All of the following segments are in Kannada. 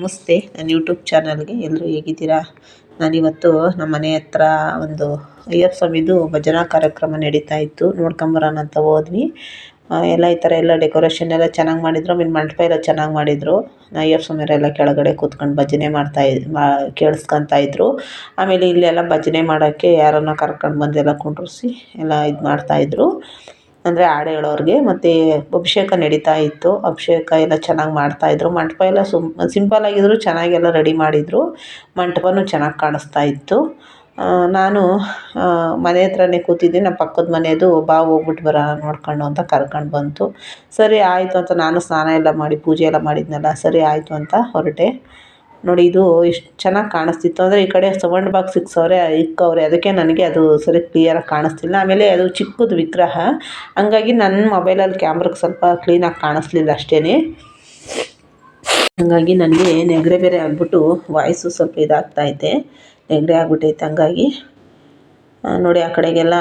ನಮಸ್ತೆ, ನನ್ನ ಯೂಟ್ಯೂಬ್ ಚಾನಲ್ಗೆ ಎಲ್ಲರೂ ಹೇಗಿದ್ದೀರಾ? ನಾನಿವತ್ತು ನಮ್ಮ ಮನೆ ಹತ್ರ ಒಂದು ಅಯ್ಯಪ್ಪ ಸ್ವಾಮಿದು ಭಜನಾ ಕಾರ್ಯಕ್ರಮ ನಡೀತಾ ಇತ್ತು. ನೋಡ್ಕೊಂಬರೋಣ ಅಂತ ಹೋದ್ವಿ. ಎಲ್ಲ ಈ ಥರ ಎಲ್ಲ ಡೆಕೋರೇಷನ್ ಎಲ್ಲ ಚೆನ್ನಾಗಿ ಮಾಡಿದ್ರು. ಆಮೇಲೆ ಮಂಟಪ ಎಲ್ಲ ಚೆನ್ನಾಗಿ ಮಾಡಿದರು. ಅಯ್ಯಪ್ಪ ಸ್ವಾಮಿಯವರೆಲ್ಲ ಕೆಳಗಡೆ ಕೂತ್ಕೊಂಡು ಭಜನೆ ಕೇಳಿಸ್ಕೊತಾ ಇದ್ರು. ಆಮೇಲೆ ಇಲ್ಲೆಲ್ಲ ಭಜನೆ ಮಾಡೋಕ್ಕೆ ಯಾರನ್ನ ಕರ್ಕೊಂಡು ಬಂದೆಲ್ಲ ಕುಂಡ್ರಿಸಿ ಎಲ್ಲ ಇದು ಮಾಡ್ತಾಯಿದ್ರು. ಅಂದರೆ ಹಾಡು ಹೇಳೋರಿಗೆ. ಮತ್ತು ಅಭಿಷೇಕ ನಡೀತಾ ಇತ್ತು. ಅಭಿಷೇಕ ಎಲ್ಲ ಚೆನ್ನಾಗಿ ಮಾಡ್ತಾಯಿದ್ರು. ಮಂಟಪ ಎಲ್ಲ ಸಿಂಪಲ್ ಆಗಿದ್ರು, ಚೆನ್ನಾಗೆಲ್ಲ ರೆಡಿ ಮಾಡಿದರು. ಮಂಟಪನೂ ಚೆನ್ನಾಗಿ ಕಾಣಿಸ್ತಾ ಇತ್ತು. ನಾನು ಮನೆ ಹತ್ರನೇ ಕೂತಿದ್ದೆ. ನಮ್ಮ ಪಕ್ಕದ ಮನೆಯದು ಬಾ ಹೋಗ್ಬಿಟ್ಟು ಬರೋಣ ನೋಡ್ಕೊಂಡು ಅಂತ ಕರ್ಕೊಂಡು ಬಂತು. ಸರಿ ಆಯಿತು ಅಂತ ನಾನು ಸ್ನಾನ ಎಲ್ಲ ಮಾಡಿ ಪೂಜೆ ಎಲ್ಲ ಮಾಡಿದ್ನಲ್ಲ, ಸರಿ ಆಯಿತು ಅಂತ ಹೊರಟೆ. ನೋಡಿ, ಇದು ಎಷ್ಟು ಚೆನ್ನಾಗಿ ಕಾಣಿಸ್ತಿತ್ತು ಅಂದರೆ, ಈ ಕಡೆ ಸೌಂಡ್ ಬಾಕ್ಸ್ ಇಕ್ಕವ್ರೆ, ಅದಕ್ಕೆ ನನಗೆ ಅದು ಸರಿ ಕ್ಲಿಯರಾಗಿ ಕಾಣಿಸ್ತಿಲ್ಲ. ಆಮೇಲೆ ಅದು ಚಿಕ್ಕದು ವಿಗ್ರಹ, ಹಂಗಾಗಿ ನನ್ನ ಮೊಬೈಲಲ್ಲಿ ಕ್ಯಾಮ್ರಾಗೆ ಸ್ವಲ್ಪ ಕ್ಲೀನಾಗಿ ಕಾಣಿಸ್ಲಿಲ್ಲ ಅಷ್ಟೇ. ಹಂಗಾಗಿ ನನಗೆ ನೆಗಡಿ ಬೇರೆ ಆಗಿಬಿಟ್ಟು ವಾಯ್ಸು ಸ್ವಲ್ಪ ಇದಾಗ್ತಾಯಿದೆ, ನೆಗಡಿ ಆಗ್ಬಿಟ್ಟೈತೆ. ಹಂಗಾಗಿ ನೋಡಿ, ಆ ಕಡೆಗೆಲ್ಲ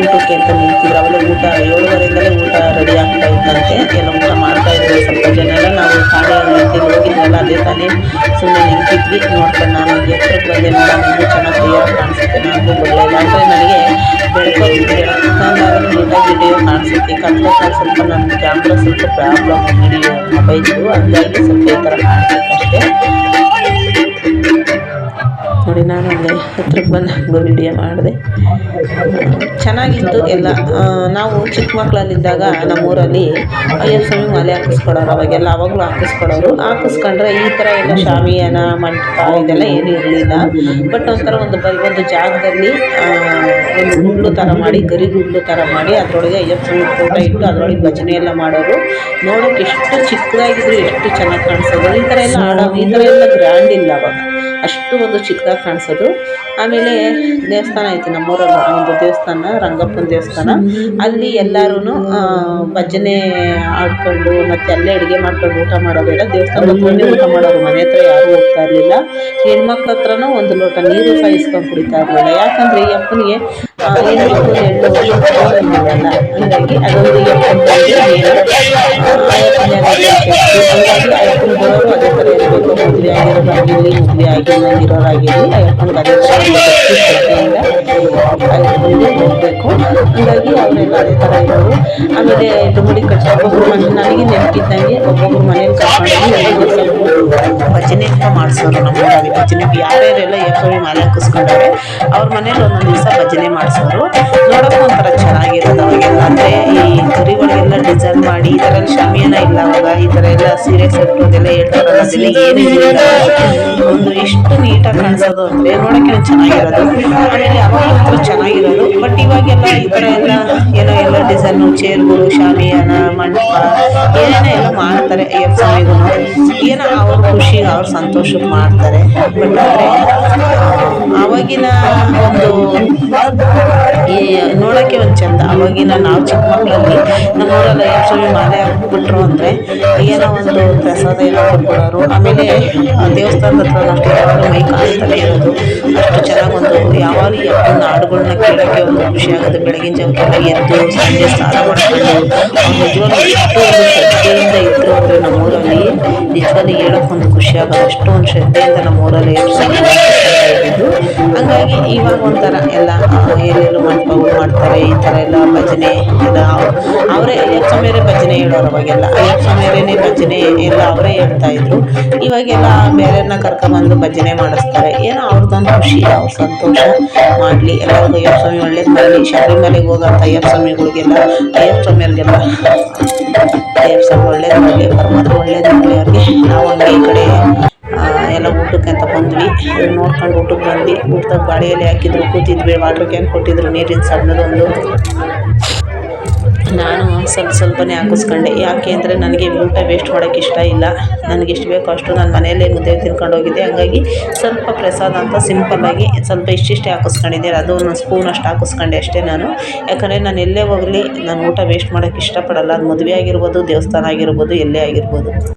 ಊಟಕ್ಕೆ ಅಂತ ನಿಂತಿದ್ರು. ಅವೆಲ್ಲ ಊಟ 7:30ಇಂದಲೇ ಊಟ ರೆಡಿ ಆಗ್ತಾ ಇತ್ತಂತೆ. ಎಲ್ಲ ಊಟ ಮಾಡ್ತಾಯಿದ್ರು. ಸ್ವಲ್ಪ ಜನ ಎಲ್ಲ ನಾವು ಖಾಲಿ ಹೋಗಿದ್ವಲ್ಲ, ಅದೇ ತಾನೇ ಸುಮ್ಮನೆ ನಿಂತಿದ್ವಿ ನೋಡ್ಕೊಂಡು. ನಾನು ಎತ್ತರಕ್ಕೆ ಬಂದೆ, ನೋಡೋಣ ಇನ್ನೂ ಚೆನ್ನಾಗಿ ಕ್ಲಿಯರ್ ಕಾಣಿಸುತ್ತೆ. ನನಗೂ ಬರಲಿಲ್ಲ ಅಂದರೆ ನನಗೆ ಬೆಳಕಾದಾಗ ನೀಟಾಗಿ ವಿಡಿಯೋ ಕಾಣಿಸುತ್ತೆ. ಕತ್ಲಲ್ಲಿ ಸ್ವಲ್ಪ ನನ್ನ ಕ್ಯಾಮ್ರಾ ಸ್ವಲ್ಪ ಪ್ರಾಬ್ಲಮ್ ವಿಡಿಯೋ ಮೊಬೈಲ್ದು, ಹಂಗಾಗಿ ಸ್ವಲ್ಪ ಈ ಥರ ಕಾಣಿಸುತ್ತೆ ಅಷ್ಟೇ. ನೋಡಿ, ನಾನು ಅಲ್ಲೇ ಹತ್ರಕ್ಕೆ ಬಂದು ವಿಡಿಯೋ ಮಾಡಿದೆ. ಚೆನ್ನಾಗಿತ್ತು ಎಲ್ಲ. ನಾವು ಚಿಕ್ಕ ಮಕ್ಕಳಲ್ಲಿದ್ದಾಗ ನಮ್ಮೂರಲ್ಲಿ ಅಯ್ಯಪ್ಪ ಸ್ವಾಮಿ ಮಾಲೆ ಹಾಕಿಸ್ಕೊಡೋರು. ಅವಾಗಲೂ ಹಾಕಿಸ್ಕೊಂಡ್ರೆ ಈ ಥರ ಎಲ್ಲ ಶಾಮಿಯಾನ ಮಂಟಪ ಇದೆಲ್ಲ ಏನೂ ಇರಲಿಲ್ಲ. ಬಟ್ ಒಂಥರ ಒಂದು ಜಾಗದಲ್ಲಿ ಒಂದು ಗುಂಡ್ಲು ಥರ ಮಾಡಿ, ಗರಿಗುಂಡ್ಲು ಥರ ಮಾಡಿ, ಅದರೊಳಗೆ ಅಯ್ಯಪ್ಪ ಸ್ವಾಮಿ ಫೋಟೋ ಇಟ್ಟು ಅದರೊಳಗೆ ಭಜನೆ ಎಲ್ಲ ಮಾಡೋರು. ನೋಡೋಕ್ಕೆ ಎಷ್ಟು ಚಿಕ್ಕದಾಗಿದ್ರು, ಎಷ್ಟು ಚೆನ್ನಾಗಿ ಕಾಣಿಸೋದು. ಈ ಥರ ಎಲ್ಲ ಗ್ರ್ಯಾಂಡ್ ಇಲ್ಲ ಅವಾಗ, ಅಷ್ಟು ಒಂದು ಚಿಕ್ಕದಾಗಿ ಕಾಣಿಸೋದು. ಆಮೇಲೆ ದೇವಸ್ಥಾನ ಐತೆ ನಮ್ಮೂರಲ್ಲಿ, ಒಂದು ದೇವಸ್ಥಾನ, ರಂಗಪ್ಪನ ದೇವಸ್ಥಾನ. ಅಲ್ಲಿ ಎಲ್ಲರೂ ಭಜನೆ ಆಡ್ಕೊಂಡು ಮತ್ತು ಅಲ್ಲೇ ಅಡುಗೆ ಮಾಡ್ಕೊಂಡು ಊಟ ಮಾಡೋರೆಲ್ಲ ದೇವಸ್ಥಾನದ ಹತ್ರನೇ ಊಟ ಮಾಡೋರು. ಮನೆ ಹತ್ರ ಯಾರೂ ಹೋಗ್ತಾ ಇರಲಿಲ್ಲ. ಹೆಣ್ಮಕ್ಳ ಹತ್ರನೂ ಒಂದು ಲೋಟ ನೀರು ಸಹ ಇಸ್ಕೊಂಡು ಕುಡಿತಾ ಇರಲಿಲ್ಲ. ಯಾಕಂದರೆ ಈ ಅಪ್ಪನಿಗೆ ಹೆಣ್ಮಕ್ಳು ಇರಲಿಲ್ಲ. ಹಂಗಾಗಿ ಅದೊಂದು ಅಯ್ಯಪ್ಪನ ಬರೋರು ಅದೇ ಥರ ಇರಬೇಕು. ಮದುವೆ ಆಗಿರೋದಾಗಿರಲಿ, ಮದುವೆ ಆಗಿರೋರಾಗಿರಲಿ, ಅಯ್ಯಪ್ಪನಿಗೆ ಅದೇ ಥರ ಶ್ರದ್ಧೆಯಿಂದ ಹೋಗಬೇಕು. ಹಂಗಾಗಿ ಅವರೆಲ್ಲ ಅದೇ ಥರ ಇರೋರು. ಆಮೇಲೆ ಡುಮುಡಿ ಕಟ್ಟ ಒಬ್ಬೊಬ್ರು ಮನೆ, ನನಗೆ ನೆನಪಿದ್ದಂಗೆ ಒಬ್ಬೊಬ್ರು ಮನೇಲಿ ಕರ್ಕೊಂಡು ಭಜನೆ ಅಂತ ಮಾಡಿಸೋರು. ನಮ್ಮೂರಲ್ಲಿ ಭಜನೆ ಯಾರ್ಯಾರೆಲ್ಲ ಸ್ವಾಮಿ ಮಾಲೆ ಹಾಕಿಸ್ಕೊಂಡವ್ರೆ ಅವ್ರ ಮನೇಲಿ ಒಂದೊಂದು ದಿವಸ ಭಜನೆ ಮಾಡಿಸೋರು. ನೋಡೋಕ್ಕೂ ಒಂಥರ ಚೆನ್ನಾಗಿರೋದು ಅವಾಗೆಲ್ಲ. ಅಂದರೆ ಈ ಗರಿಗಳಿಗೆಲ್ಲ ಡಿಸೈನ್ ಮಾಡಿ, ಈ ಥರ ಶಾಮಿಯಾನ ಇಲ್ಲ ಅವಾಗ. ಈ ಥರ ಎಲ್ಲ ಸೀರೆ ಸೆಟ್ಟು ಅದೆಲ್ಲ ಹೇಳ್ತಾರಲ್ಲ, ಅದೆಲ್ಲ ಏನಿಲ್ಲ. ಒಂದು ಎಷ್ಟು ನೀಟಾಗಿ ಕಾಣಿಸೋದು ಅಂದರೆ ನೋಡೋಕ್ಕೆ ಚೆನ್ನಾಗಿರೋದು. ಆಮೇಲೆ ಅವಾಗ ಒಂಥರ ಚೆನ್ನಾಗಿರೋದು. ಬಟ್ ಇವಾಗೆಲ್ಲ ಈ ಥರ ಎಲ್ಲ ಡಿಸೈನು, ಚೇರ್ಗಳು, ಶಾಮಿಯಾನ, ಮಂಟಪ ಏನೇನೋ ಎಲ್ಲ ಮಾಡ್ತಾರೆ. ಅಯ್ಯಪ್ಪ ಸ್ವಾಮಿಗೂ ಏನೋ ಅವ್ರ ಖುಷಿಗೆ ಅವ್ರ ಸಂತೋಷಕ್ಕೆ ಮಾಡ್ತಾರೆ. ಬಟ್ ಆದರೆ ಆವಾಗಿನ ಒಂದು ನೋಡೋಕ್ಕೆ ಒಂದು ಚೆಂದ. ಆವಾಗಿನ ನಾವು ಚಿಕ್ಕ ಮಕ್ಕಳಲ್ಲಿ ನಮ್ಮೂರಲ್ಲಿ ಅಯ್ಯಪ್ಪ ಸ್ವಾಮಿ ಮಾಲೆ ಹಾಕ್ಬಿಟ್ರು ಅಂದರೆ ಏನೋ ಒಂದು ಪ್ರಸಾದ ಎಲ್ಲ ಕೊಟ್ಬಿಡೋರು. ಆಮೇಲೆ ದೇವಸ್ಥಾನದ ಹತ್ರ ನಾವು ಯಾವಾಗಲೂ ಮೈ ಕಾಣ್ತಾನೆ ಇರೋದು. ಅಷ್ಟು ಚೆನ್ನಾಗಿ ಒಂದು ಯಾವಾಗ ಅಪ್ಪನ ಹಾಡುಗಳನ್ನ ಕೇಳೋಕ್ಕೆ ಒಂದು ಖುಷಿ ಆಗೋದು. ಬೆಳಗಿನ ಜಾವಕ್ಕೆಲ್ಲ ಎದ್ದು ಸಂಜೆ ಸ್ನಾನ ಮಾಡಿಕೊಂಡು ನಿಜವಾಗ್ಲೂ ಎಷ್ಟು ಒಂದು ಶ್ರದ್ಧೆಯಿಂದ ಇದ್ದರು ಅಂದರೆ ನಮ್ಮೂರಲ್ಲಿ ನಿಜವಾಗ್ಲೂ ಹೇಳೋಕ್ಕೊಂದು ಖುಷಿ ಆಗೋದು. ಅಷ್ಟು ಒಂದು ಶ್ರದ್ಧೆಯಿಂದ ನಮ್ಮೂರಲ್ಲಿ ಇದ್ದಿದ್ದು. ಹಂಗಾಗಿ ಇವಾಗ ಒಂಥರ ಎಲ್ಲ ಎಲ್ಲೆಲ್ಲೂ ಮಂಟಪಗಳು ಮಾಡ್ತಾರೆ. ಈ ಥರ ಎಲ್ಲ ಭಜನೆ ಎಲ್ಲ ಅವರೇ ಅಯ್ಯಪ್ಪ ಸ್ವಾಮಿಯವರೇ ಭಜನೆ ಹೇಳೋರು. ಅವಾಗೆಲ್ಲ ಅಯ್ಯಪ್ಪ ಸ್ವಾಮಿಯವರೇ ಭಜನೆ ಎಲ್ಲ ಅವರೇ ಹೇಳ್ತಾಯಿದ್ರು. ಇವಾಗೆಲ್ಲ ಬೇರೆಯವ್ರನ್ನ ಕರ್ಕೊಂಬಂದು ಭಜನೆ ಮಾಡಿಸ್ತಾರೆ. ಏನೋ ಅವ್ರದ್ದೊಂದು ಖುಷಿ, ಅವ್ರ ಸಂತೋಷ ಮಾಡಲಿ. ಎಲ್ಲರಿಗೂ ಅಯ್ಯಪ್ಪ ಸ್ವಾಮಿ ಒಳ್ಳೇದು ಮಾಡಲಿ. ಶಬರಿಮಲೆಗೆ ಹೋಗೋಂಥ ಅಯ್ಯಪ್ಪ ಸ್ವಾಮಿಗಳಿಗೆಲ್ಲ, ಅಯ್ಯಪ್ಪ ಸ್ವಾಮಿಯವ್ರಿಗೆಲ್ಲ ಅಯ್ಯಪ್ಪ ಸ್ವಾಮಿ ಒಳ್ಳೇದು ಮಾಡಲಿ, ಪರಮಾತ್ಮ ಒಳ್ಳೇದು ಮಾಡಲಿ ಅವ್ರಿಗೆ. ನಾವು ಹಂಗೆ ಈ ಕಡೆ ಎಲ್ಲ ಊಟಕ್ಕೆ ಅಂತ ಬಂದ್ವಿ. ನೋಡ್ಕೊಂಡು ಊಟಕ್ಕೆ ಬಂದ್ವಿ. ಊಟದಾಗ ಬಾಳೆಯಲ್ಲಿ ಹಾಕಿದ್ರು, ಕೂತಿದ್ವಿ. ವಾಟ್ರ್ ಕ್ಯಾನ್ ಕೊಟ್ಟಿದ್ರು, ನೀರಿನ ಸಣ್ಣದೊಂದು. ನಾನು ಸ್ವಲ್ಪನೇ ಹಾಕಿಸ್ಕೊಂಡೆ. ಯಾಕೆ ಅಂದರೆ ನನಗೆ ಊಟ ವೇಸ್ಟ್ ಮಾಡೋಕ್ಕೆ ಇಷ್ಟ ಇಲ್ಲ. ನನಗೆ ಎಷ್ಟು ಬೇಕೋ ಅಷ್ಟು ನಾನು ಮನೆಯಲ್ಲೇ ಮುದ್ದೆ ತಿನ್ಕೊಂಡು ಹೋಗಿದ್ದೆ. ಹಂಗಾಗಿ ಸ್ವಲ್ಪ ಪ್ರಸಾದ ಅಂತ ಸಿಂಪಲ್ಲಾಗಿ ಸ್ವಲ್ಪ ಇಷ್ಟಿಷ್ಟೇ ಹಾಕಿಸ್ಕೊಂಡಿದ್ದೆ. ಅದು ಒಂದು ಸ್ಪೂನ್ ಅಷ್ಟು ಹಾಕಿಸ್ಕೊಂಡೆ ಅಷ್ಟೇ ನಾನು. ಯಾಕಂದರೆ ನಾನು ಎಲ್ಲೇ ಹೋಗಲಿ ನಾನು ಊಟ ವೇಸ್ಟ್ ಮಾಡೋಕ್ಕೆ ಇಷ್ಟಪಡಲ್ಲ. ಅದು ಮದುವೆ ಆಗಿರ್ಬೋದು, ದೇವಸ್ಥಾನ ಆಗಿರ್ಬೋದು, ಎಲ್ಲೇ ಆಗಿರ್ಬೋದು.